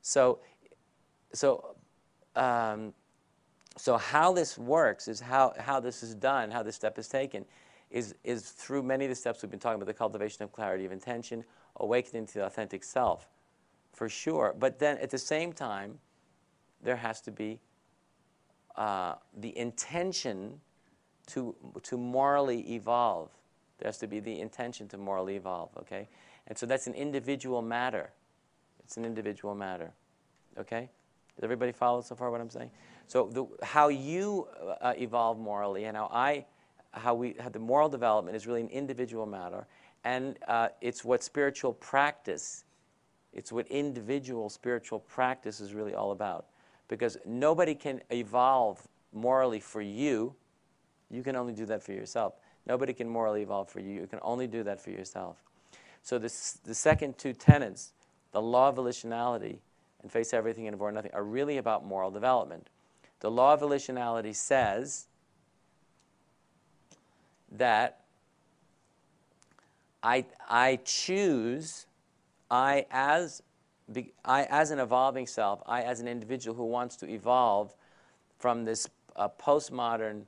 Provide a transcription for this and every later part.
So, so, um, so how this works is how this is done, how this step is taken, is through many of the steps we've been talking about, the cultivation of clarity of intention, awakening to the authentic self, for sure. But then at the same time, there has to be the intention to morally evolve. There has to be the intention to morally evolve, okay? And so that's an individual matter. It's an individual matter, okay? Does everybody follow so far what I'm saying? So how you evolve morally and how the moral development is really an individual matter, and it's what spiritual practice, it's what individual spiritual practice is really all about. Because nobody can evolve morally for you. You can only do that for yourself. Nobody can morally evolve for you. You can only do that for yourself. So the second two tenets, the law of volitionality and face everything and avoid nothing, are really about moral development. The law of volitionality says that I choose, I as an evolving self, I as an individual who wants to evolve from this postmodern,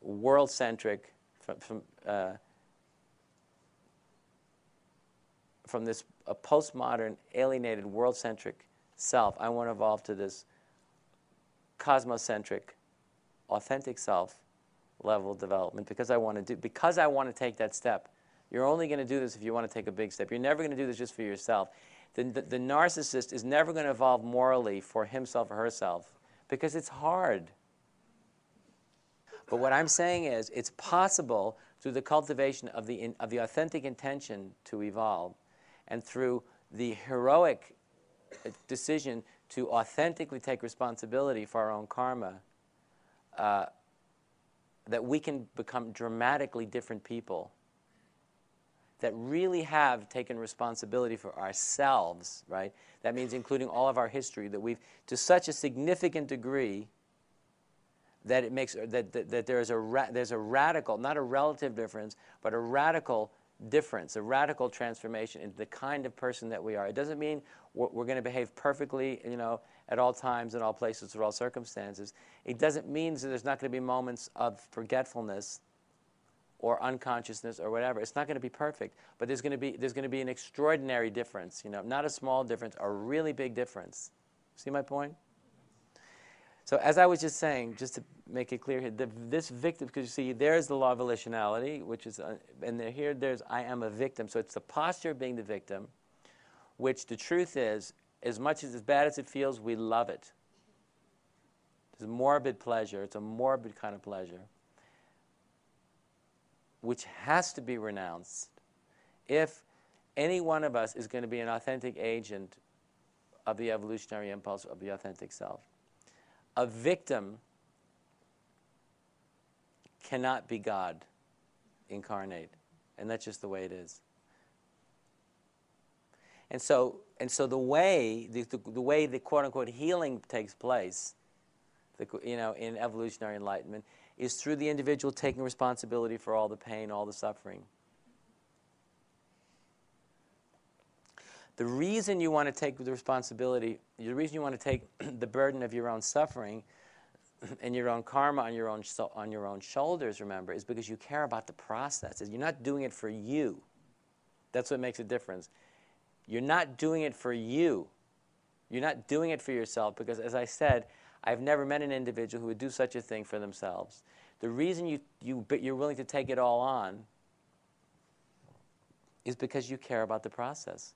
world-centric, from this postmodern, alienated, world-centric self, I want to evolve to this cosmocentric, authentic self level of development because I want to take that step. You're only going to do this if you want to take a big step. You're never going to do this just for yourself. The narcissist is never going to evolve morally for himself or herself because it's hard. But what I'm saying is it's possible through the cultivation of the authentic intention to evolve and through the heroic decision to authentically take responsibility for our own karma that we can become dramatically different people that really have taken responsibility for ourselves, right? That means including all of our history, that we've, to such a significant degree, that it makes that there's a radical, not a relative difference, but a radical difference, a radical transformation into the kind of person that we are. It doesn't mean we're going to behave perfectly, at all times, in all places, or all circumstances. It doesn't mean that there's not going to be moments of forgetfulness or unconsciousness or whatever. It's not going to be perfect, but there's going to be an extraordinary difference. Not a small difference, a really big difference. See my point? So as I was just saying, just to make it clear here, this victim, because you see, there's the law of volitionality, which is, and there's I am a victim. So it's the posture of being the victim, which the truth is, as much as bad as it feels, we love it. It's a morbid pleasure. It's a morbid kind of pleasure, which has to be renounced if any one of us is going to be an authentic agent of the evolutionary impulse of the authentic self. A victim cannot be God incarnate, and that's just the way it is. And so the way the quote unquote healing takes place, in evolutionary enlightenment, is through the individual taking responsibility for all the pain, all the suffering. The reason you want to take the responsibility, the reason you want to take the burden of your own suffering and your own karma on your own shoulders, remember, is because you care about the process. You're not doing it for you. That's what makes a difference. You're not doing it for you. You're not doing it for yourself because, as I said, I've never met an individual who would do such a thing for themselves. The reason you're willing to take it all on is because you care about the process.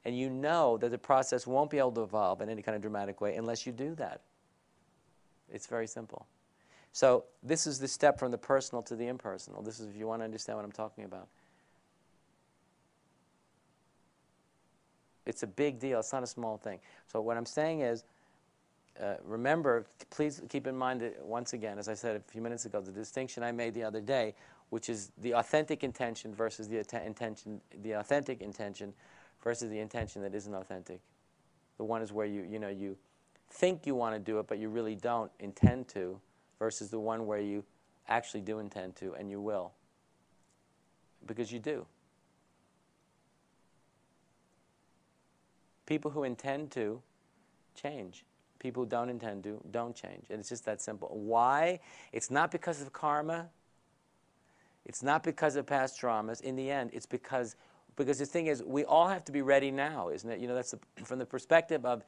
And you know that the process won't be able to evolve in any kind of dramatic way unless you do that. It's very simple. So this is the step from the personal to the impersonal. This is if you want to understand what I'm talking about. It's a big deal. It's not a small thing. So what I'm saying is, remember, please keep in mind that, once again, as I said a few minutes ago, the distinction I made the other day, which is the authentic intention versus the authentic intention versus the intention that isn't authentic. The one is where you think you want to do it, but you really don't intend to, versus the one where you actually do intend to, and you will. Because you do. People who intend to change. People who don't intend to don't change. And it's just that simple. Why? It's not because of karma. It's not because of past traumas. In the end, it's because the thing is, we all have to be ready now, isn't it? That's from the perspective of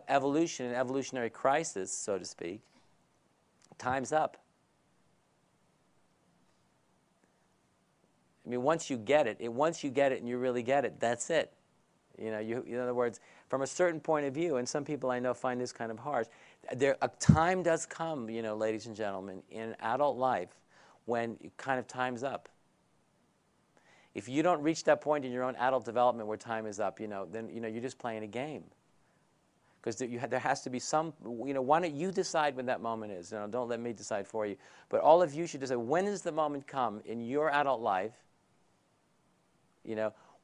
evolution and evolutionary crisis, so to speak. Time's up. I mean, once you get it and you really get it, that's it. In other words, from a certain point of view, and some people I know find this kind of harsh, a time does come, ladies and gentlemen, in adult life when kind of time's up. If you don't reach that point in your own adult development where time is up, then you're just playing a game. Because there has to be some, why don't you decide when that moment is? Don't let me decide for you. But all of you should decide, when does the moment come in your adult life,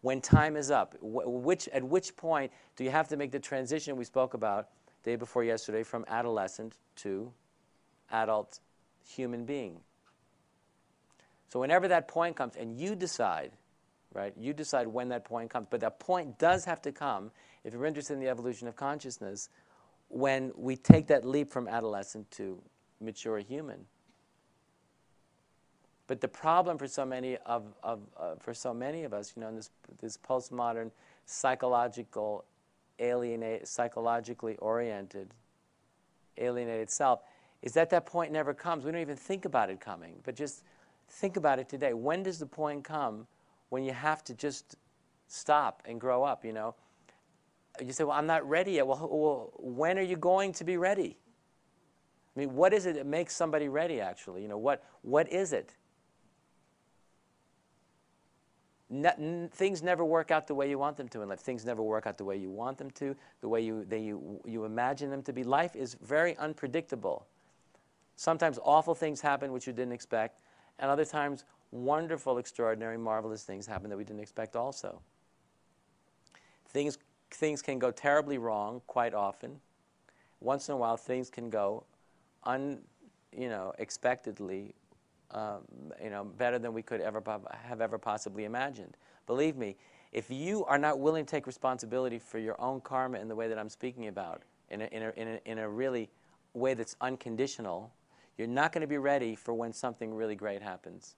when time is up? At which point do you have to make the transition we spoke about day before yesterday from adolescent to adult human being? So whenever that point comes, and you decide, right? You decide when that point comes. But that point does have to come, if you're interested in the evolution of consciousness, when we take that leap from adolescent to mature human. But the problem for so many of us, in this postmodern psychologically oriented, alienated self, is that point never comes. We don't even think about it coming. But just think about it today. When does the point come when you have to just stop and grow up, You say, well, I'm not ready yet. Well, when are you going to be ready? I mean, what is it that makes somebody ready, actually? What is it? Things never work out the way you want them to in life. Things never work out the way you want them to, the way you imagine them to be. Life is very unpredictable. Sometimes awful things happen which you didn't expect, and other times wonderful, extraordinary, marvelous things happen that we didn't expect also. Things can go terribly wrong quite often. Once in a while, things can go expectedly, better than we could have ever possibly imagined. Believe me, if you are not willing to take responsibility for your own karma in the way that I'm speaking about, in a really way that's unconditional, you're not going to be ready for when something really great happens.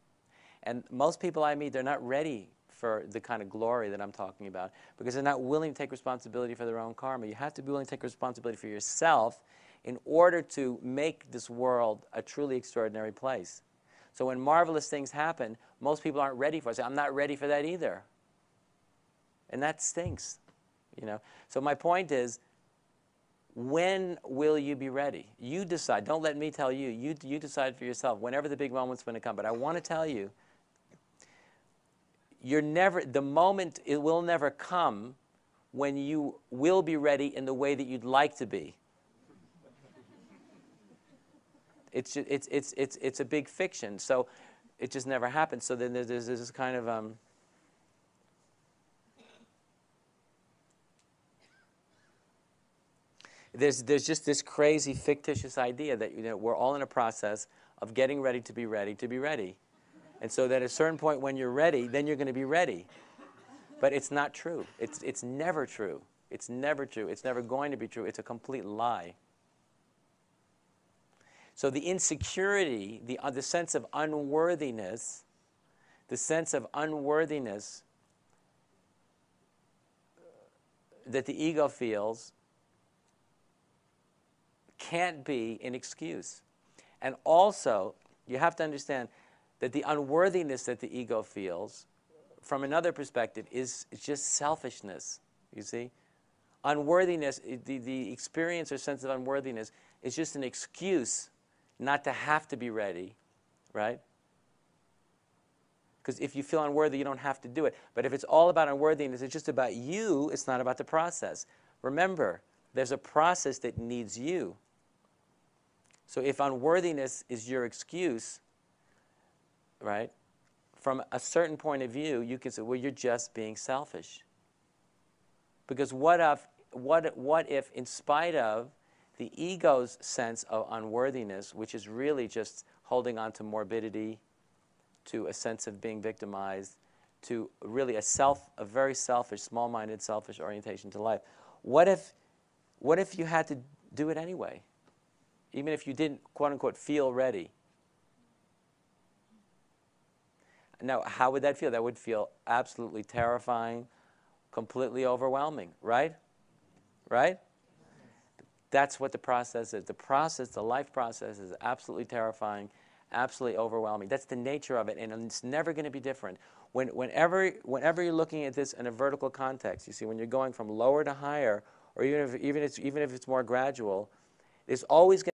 And most people I meet, they're not ready for the kind of glory that I'm talking about because they're not willing to take responsibility for their own karma. You have to be willing to take responsibility for yourself in order to make this world a truly extraordinary place. So when marvelous things happen, most people aren't ready for it. Say, I'm not ready for that either. And that stinks. So my point is, when will you be ready? You decide. Don't let me tell you. You decide for yourself whenever the big moment's going to come. But I want to tell you, the moment, it will never come when you will be ready in the way that you'd like to be. It's a big fiction, so it just never happens. So then there's this kind of there's just this crazy fictitious idea that we're all in a process of getting ready to be ready to be ready. And so that at a certain point when you're ready, then you're going to be ready. But it's not true. It's never true. It's never true. It's never going to be true. It's a complete lie. So the insecurity, the sense of unworthiness, that the ego feels can't be an excuse. And also, you have to understand that the unworthiness that the ego feels, from another perspective, is just selfishness, you see? Unworthiness, the experience or sense of unworthiness is just an excuse not to have to be ready, right? Because if you feel unworthy, you don't have to do it. But if it's all about unworthiness, it's just about you, it's not about the process. Remember, there's a process that needs you. So if unworthiness is your excuse, right, from a certain point of view, you can say, well, you're just being selfish. Because what if, in spite of the ego's sense of unworthiness, which is really just holding on to morbidity, to a sense of being victimized, to really a very selfish, small-minded, selfish orientation to life. What if you had to do it anyway, even if you didn't, quote unquote, feel ready? Now, how would that feel? That would feel absolutely terrifying, completely overwhelming, right? Right? That's what the process is. The process, the life process, is absolutely terrifying, absolutely overwhelming. That's the nature of it, and it's never going to be different. Whenever you're looking at this in a vertical context, you see, when you're going from lower to higher, or even if it's more gradual, there's always going